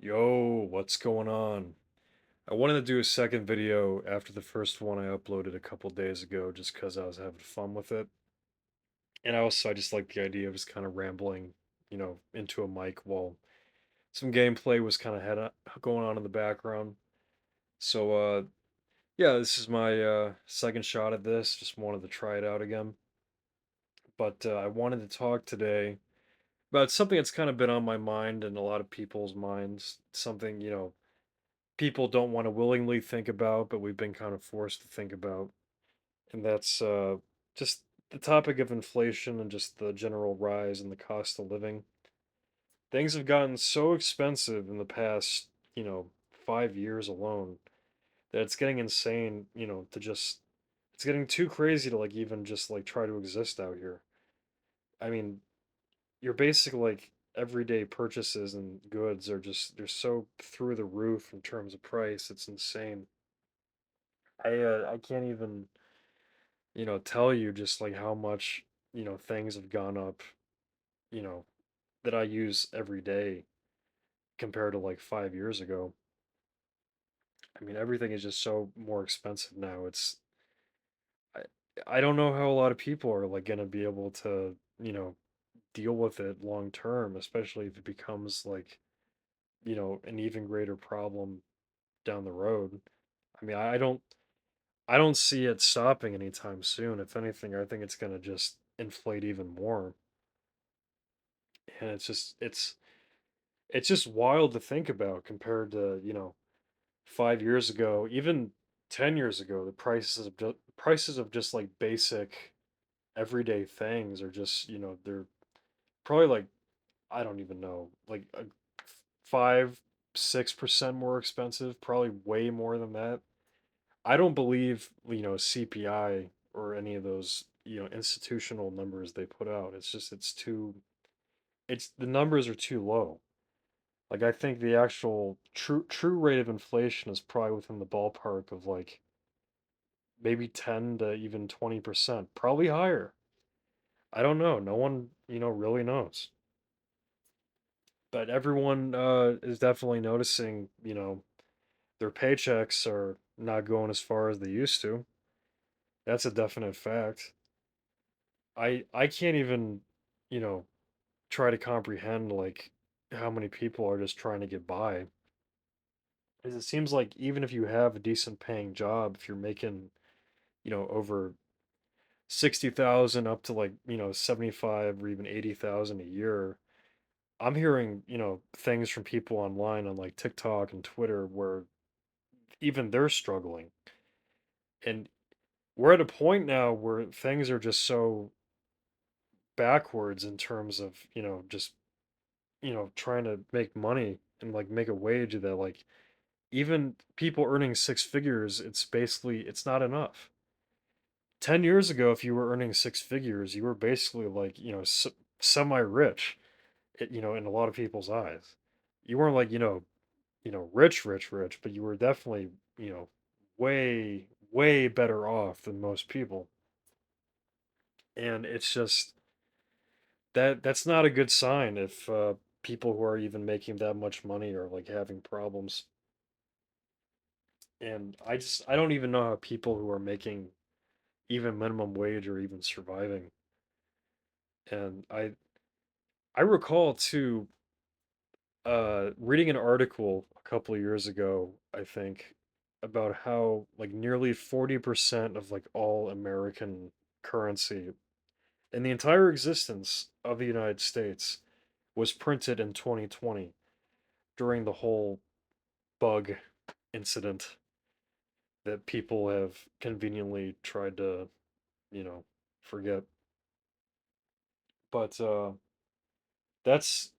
Yo, what's going on? I wanted to do a second video after the first one I uploaded a couple days ago just because I was having fun with it. And I just like the idea of just kind of rambling, into a mic while some gameplay was kind of going on in the background. So, yeah, this is my second shot at this. Just wanted to try it out again. But I wanted to talk today about something that's kind of been on my mind and a lot of people's minds. Something, people don't want to willingly think about, but we've been kind of forced to think about. And that's just the topic of inflation and just the general rise in the cost of living. Things have gotten so expensive in the past, 5 years alone that it's getting insane, it's getting too crazy to like even just like try to exist out here. I mean, your basic like everyday purchases and goods are just they're so through the roof in terms of price. It's insane. I can't even, tell you just like how much, things have gone up, you know, that I use every day compared to like 5 years ago. I mean, everything is just so more expensive now. I, I don't know how a lot of people are like gonna be able to, deal with it long term, especially if it becomes like, an even greater problem down the road. I mean, I don't see it stopping anytime soon. If anything, I think it's gonna just inflate even more. And it's just wild to think about compared to, 5 years ago, even 10 years ago, the prices of just like basic everyday things are just, they're probably like I don't even know, like 5, 6% more expensive, probably way more than that. I don't believe, CPI or any of those, institutional numbers they put out. It's the numbers are too low. Like I think the actual true rate of inflation is probably within the ballpark of like maybe 10 to even 20%, probably higher. I don't know. No one, really knows. But everyone is definitely noticing, their paychecks are not going as far as they used to. That's a definite fact. I can't even, you know, try to comprehend like how many people are just trying to get by. Because it seems like even if you have a decent paying job, if you're making, over 60,000 up to like, 75 or even 80,000 a year, I'm hearing, things from people online on like TikTok and Twitter where even they're struggling. And we're at a point now where things are just so backwards in terms of, just, trying to make money and like make a wage that like even people earning six figures, it's not enough. 10 years ago, if you were earning six figures, you were basically like, semi-rich, in a lot of people's eyes. You weren't like, rich, rich, rich, but you were definitely, way, way better off than most people. And it's just that's not a good sign if people who are even making that much money are like having problems. And I don't even know how people who are making even minimum wage are even surviving. And I recall too reading an article a couple of years ago, I think, about how like nearly 40% of like all American currency in the entire existence of the United States was printed in 2020 during the whole bug incident that people have conveniently tried to, you know, forget. But that's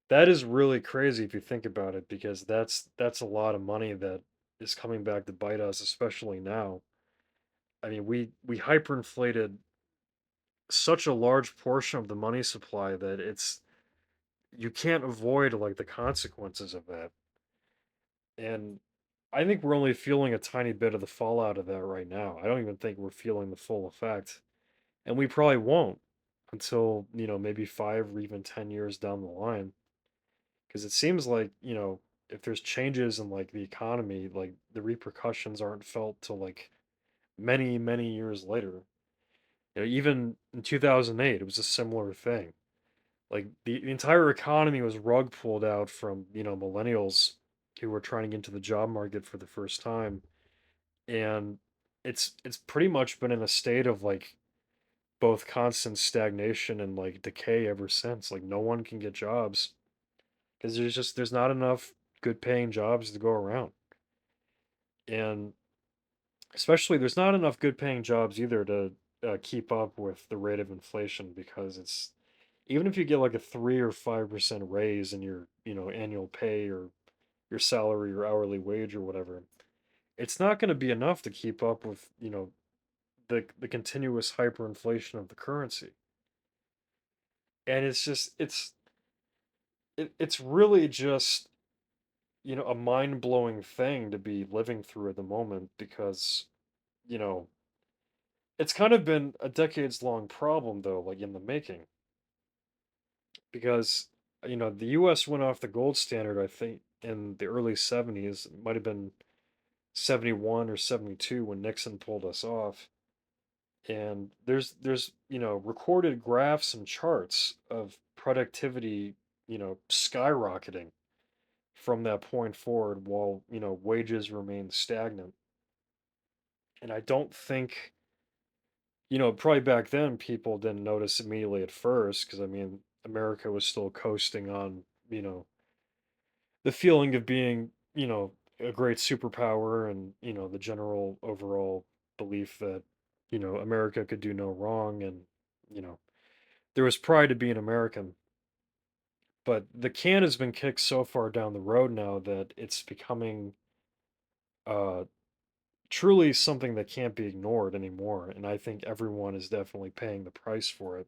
that is really crazy if you think about it because that's a lot of money that is coming back to bite us, especially now. I mean, we hyperinflated such a large portion of the money supply that it's you can't avoid like the consequences of that. And I think we're only feeling a tiny bit of the fallout of that right now. I don't even think we're feeling the full effect. And we probably won't until, maybe 5 or even 10 years down the line. because it seems like, if there's changes in like the economy, like the repercussions aren't felt till like many, many years later. Even in 2008, it was a similar thing. Like the entire economy was rug pulled out from, millennials who were trying to get into the job market for the first time. And it's pretty much been in a state of like both constant stagnation and like decay ever since. Like no one can get jobs because there's not enough good paying jobs to go around. And especially there's not enough good paying jobs either to keep up with the rate of inflation, because it's even if you get like a 3 or 5% raise in your annual pay or your salary or hourly wage or whatever, it's not going to be enough to keep up with the continuous hyperinflation of the currency. And it's really just a mind-blowing thing to be living through at the moment, because you know it's kind of been a decades long problem though, like in the making, because the US went off the gold standard, I think, in the early 70s. It might have been 71 or 72 when Nixon pulled us off. And there's recorded graphs and charts of productivity skyrocketing from that point forward, while wages remain stagnant. And I don't think, probably back then people didn't notice immediately at first, because I mean America was still coasting on the feeling of being a great superpower, and the general overall belief that America could do no wrong, and you know there was pride to be an American. But the can has been kicked so far down the road now that it's becoming uh truly something that can't be ignored anymore, and I think everyone is definitely paying the price for it.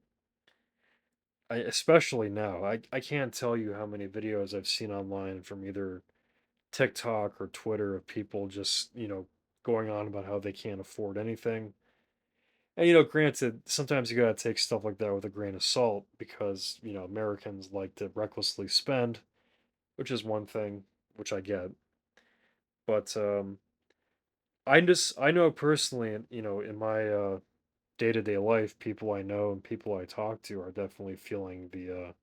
Especially now. I can't tell you how many videos I've seen online from either TikTok or Twitter of people just, going on about how they can't afford anything. And granted, sometimes you gotta take stuff like that with a grain of salt, because, Americans like to recklessly spend, which is one thing, which I get. But I know personally, and in my day-to-day life, people I know and people I talk to are definitely feeling the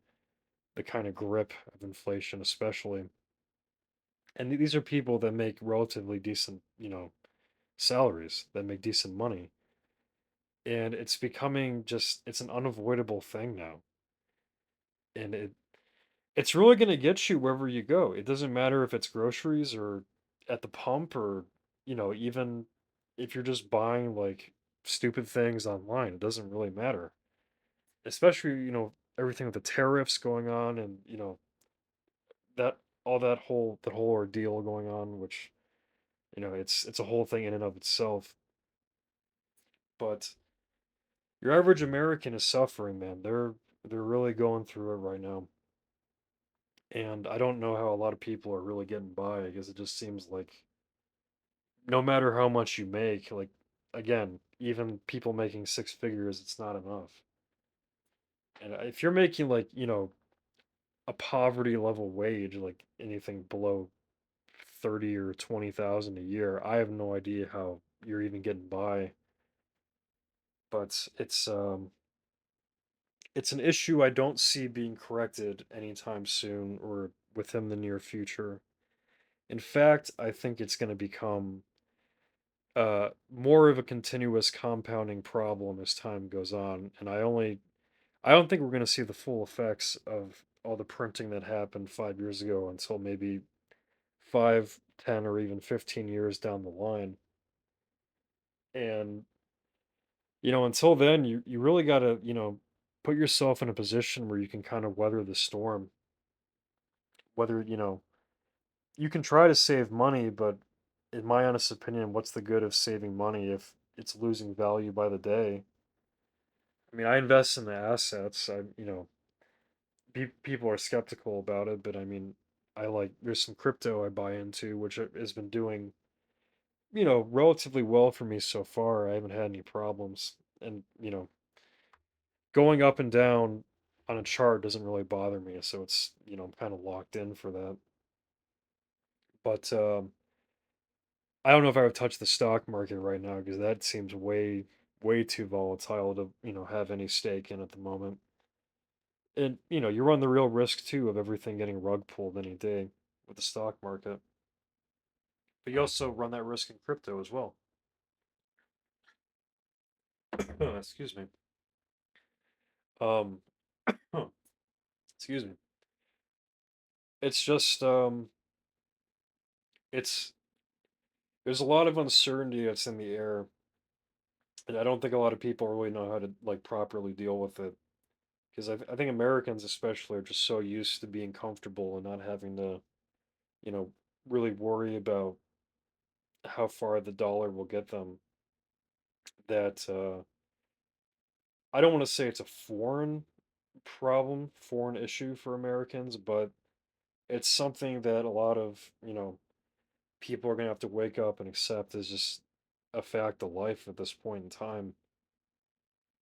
kind of grip of inflation, especially. And these are people that make relatively decent, salaries, that make decent money. And it's becoming just it's an unavoidable thing now. And it's really going to get you wherever you go. It doesn't matter if it's groceries or at the pump, or even if you're just buying like stupid things online. It doesn't really matter. Especially, everything with the tariffs going on, and that all that whole ordeal going on, which it's a whole thing in and of itself. But your average American is suffering, man. They're really going through it right now. And I don't know how a lot of people are really getting by, because it just seems like no matter how much you make, like again, even people making six figures, it's not enough. And if you're making like, a poverty level wage, like anything below 30 or 20,000 a year, I have no idea how you're even getting by. But it's an issue I don't see being corrected anytime soon or within the near future. In fact, I think it's going to become more of a continuous compounding problem as time goes on. And I don't think we're going to see the full effects of all the printing that happened 5 years ago until maybe 5, 10, or even 15 years down the line. And until then, you really got to, put yourself in a position where you can kind of weather the storm. Whether, you can try to save money, but in my honest opinion, what's the good of saving money if it's losing value by the day? I mean, I invest in the assets. People are skeptical about it, but I mean, there's some crypto I buy into, which has been doing, relatively well for me so far. I haven't had any problems. And, going up and down, on a chart doesn't really bother me, so it's, I'm kind of locked in for that. But I don't know if I would touch the stock market right now because that seems way too volatile to, have any stake in at the moment. And, you run the real risk too of everything getting rug pulled any day with the stock market. But you also run that risk in crypto as well. Excuse me. Um, excuse me. It's just it's there's a lot of uncertainty that's in the air, and I don't think a lot of people really know how to like properly deal with it. Because I think Americans especially are just so used to being comfortable and not having to, you know, really worry about how far the dollar will get them. That I don't want to say it's a foreign problem, foreign issue for Americans, but it's something that a lot of, people are gonna have to wake up and accept as just a fact of life at this point in time.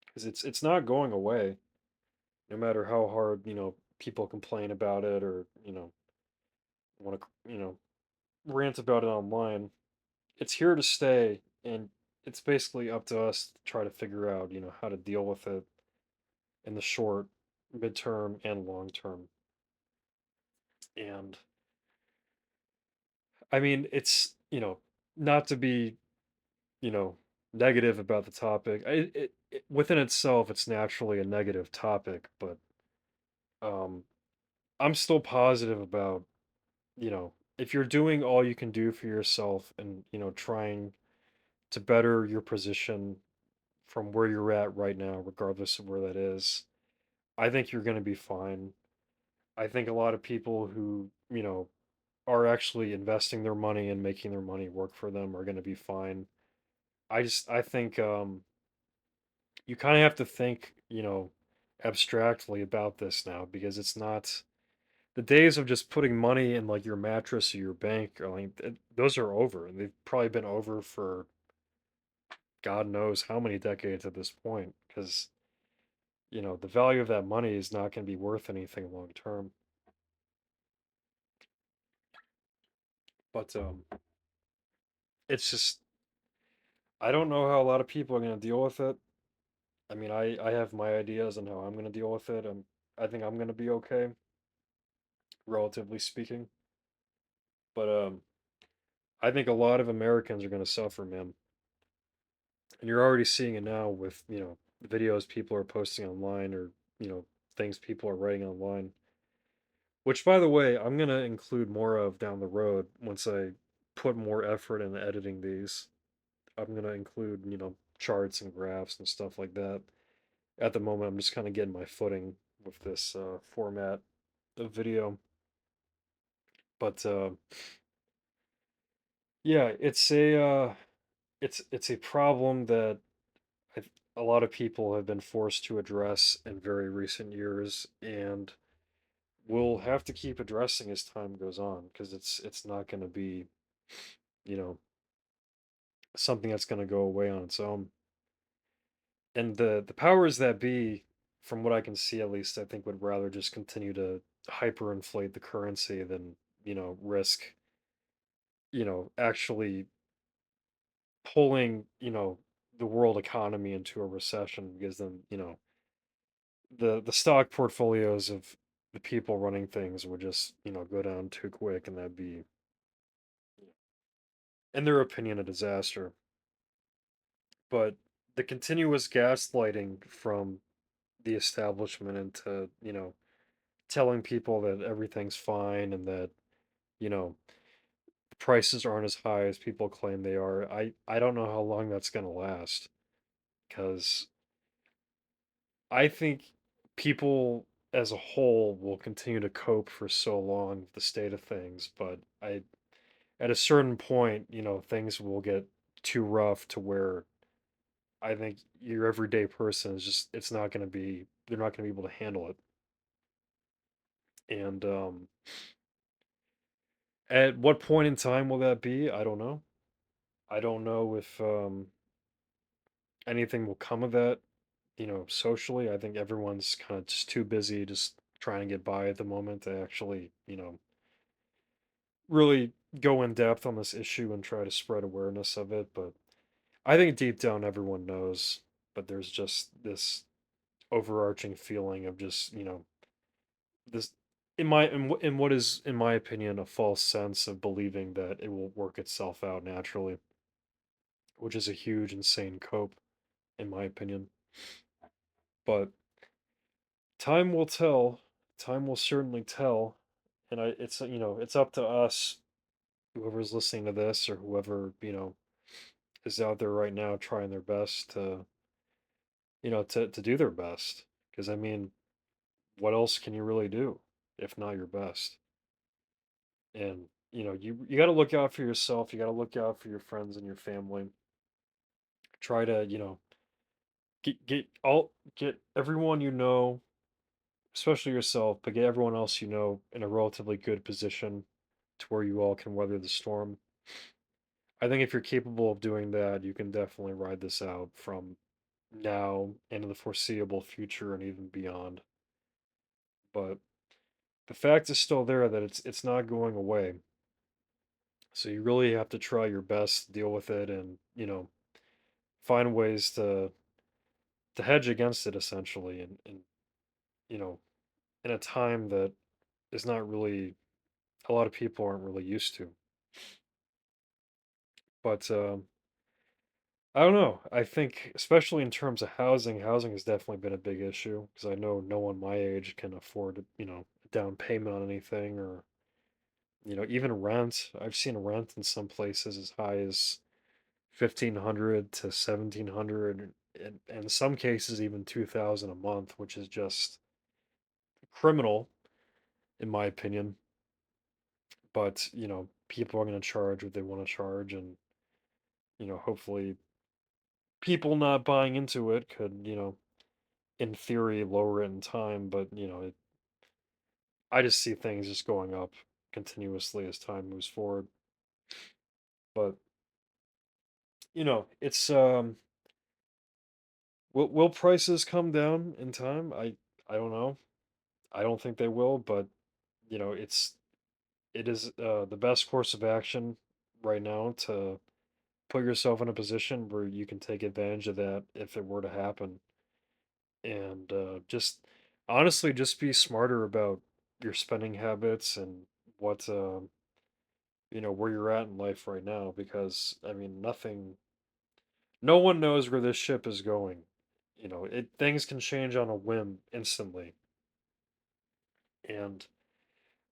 Because it's not going away, no matter how hard, people complain about it or, want to, rant about it online. It's here to stay, and it's basically up to us to try to figure out, how to deal with it in the short, midterm, and long term. And I mean, it's, not to be, you know, negative about the topic. Within itself, it's naturally a negative topic, but um, I'm still positive about, if you're doing all you can do for yourself and, trying to better your position from where you're at right now, regardless of where that is, I think you're going to be fine. I think a lot of people who, are actually investing their money and making their money work for them are going to be fine. I think you kind of have to think, abstractly about this now because it's not the days of just putting money in like your mattress or your bank or like those are over. They've probably been over for God knows how many decades at this point because the value of that money is not going to be worth anything long term. But it's just I don't know how a lot of people are going to deal with it. I mean, I have my ideas on how I'm going to deal with it. I think I'm going to be okay, relatively speaking. But I think a lot of Americans are going to suffer, man. And you're already seeing it now with, the videos people are posting online or, things people are writing online. Which, by the way, I'm going to include more of down the road once I put more effort into editing these. I'm going to include, charts and graphs and stuff like that. At the moment, I'm just kind of getting my footing with this format of video. But yeah, it's a problem that a lot of people have been forced to address in very recent years, and will have to keep addressing as time goes on because it's not going to be, you know, something that's going to go away on its own. And the powers that be, from what I can see at least, I think would rather just continue to hyperinflate the currency than, risk, actually pulling, the world economy into a recession because then, the stock portfolios of the people running things would just, go down too quick and that'd be, in their opinion, a disaster. But the continuous gaslighting from the establishment into, telling people that everything's fine and that, you know, prices aren't as high as people claim they are. I don't know how long that's going to last because I think people as a whole will continue to cope for so long with the state of things, but at a certain point, things will get too rough to where I think your everyday person is just it's not going to be they're not going to be able to handle it. And at what point in time will that be? I don't know. I don't know if anything will come of that. socially, I think everyone's kind of just too busy just trying to get by at the moment to actually, really go in depth on this issue and try to spread awareness of it. But I think deep down everyone knows, but there's just this overarching feeling of just, this in what is in my opinion a false sense of believing that it will work itself out naturally, which is a huge insane cope in my opinion. But time will tell. Time will certainly tell. And it's up to us, whoever's listening to this or whoever, is out there right now trying their best to, to do their best. Because I mean, what else can you really do if not your best? And, you got to look out for yourself. You got to look out for your friends and your family. Try to, get everyone especially yourself, but get everyone else in a relatively good position to where you all can weather the storm. I think if you're capable of doing that, you can definitely ride this out from now into the foreseeable future and even beyond. But the fact is still there that it's not going away. So you really have to try your best to deal with it and, find ways to hedge against it essentially and you know, in a time that is not really a lot of people aren't really used to. But I don't know. I think, especially in terms of housing has definitely been a big issue because I know no one my age can afford, a down payment on anything or, even rent. I've seen rent in some places as high as 1,500 to 1,700, and in some cases even 2,000 a month, which is just criminal in my opinion. But, people are going to charge what they want to charge, and, hopefully people not buying into it could, in theory, lower it in time, but I just see things just going up continuously as time moves forward. But it's will prices come down in time? I don't know. I don't think they will, but it is the best course of action right now to put yourself in a position where you can take advantage of that if it were to happen, and just honestly just be smarter about your spending habits and what where you're at in life right now, because I mean no one knows where this ship is going. Things can change on a whim instantly, and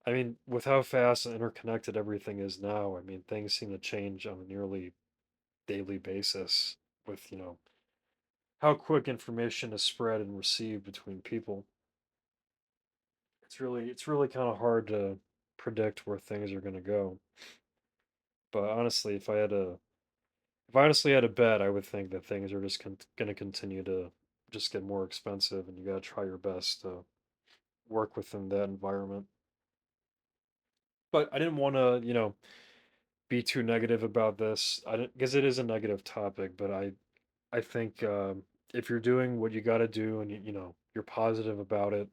I mean with how fast and interconnected everything is now, I mean things seem to change on a nearly daily basis with how quick information is spread and received between people. It's really kind of hard to predict where things are going to go. But honestly, if I honestly had a bet, I would think that things are just going to continue to just get more expensive, and you got to try your best to work within that environment. But I didn't want to, be too negative about this. I didn't, because it is a negative topic, but I think if you're doing what you got to do and you're positive about it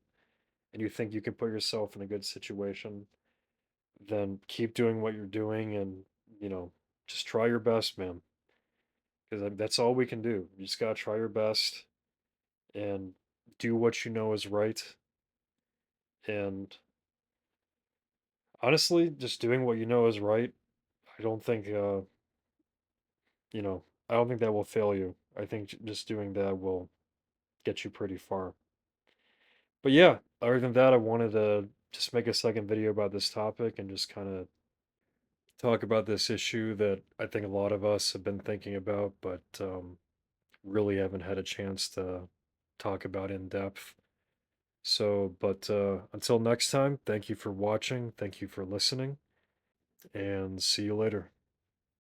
and you think you can put yourself in a good situation, then keep doing what you're doing and, you know, just try your best, man. Because that's all we can do. You just gotta try your best and do what you know is right. And honestly, just doing what you know is right, I don't think, I don't think that will fail you. I think just doing that will get you pretty far. But yeah, other than that, I wanted to just make a second video about this topic and just kind of talk about this issue that I think a lot of us have been thinking about, but really haven't had a chance to talk about in depth. So, but until next time, thank you for watching, thank you for listening, and see you later.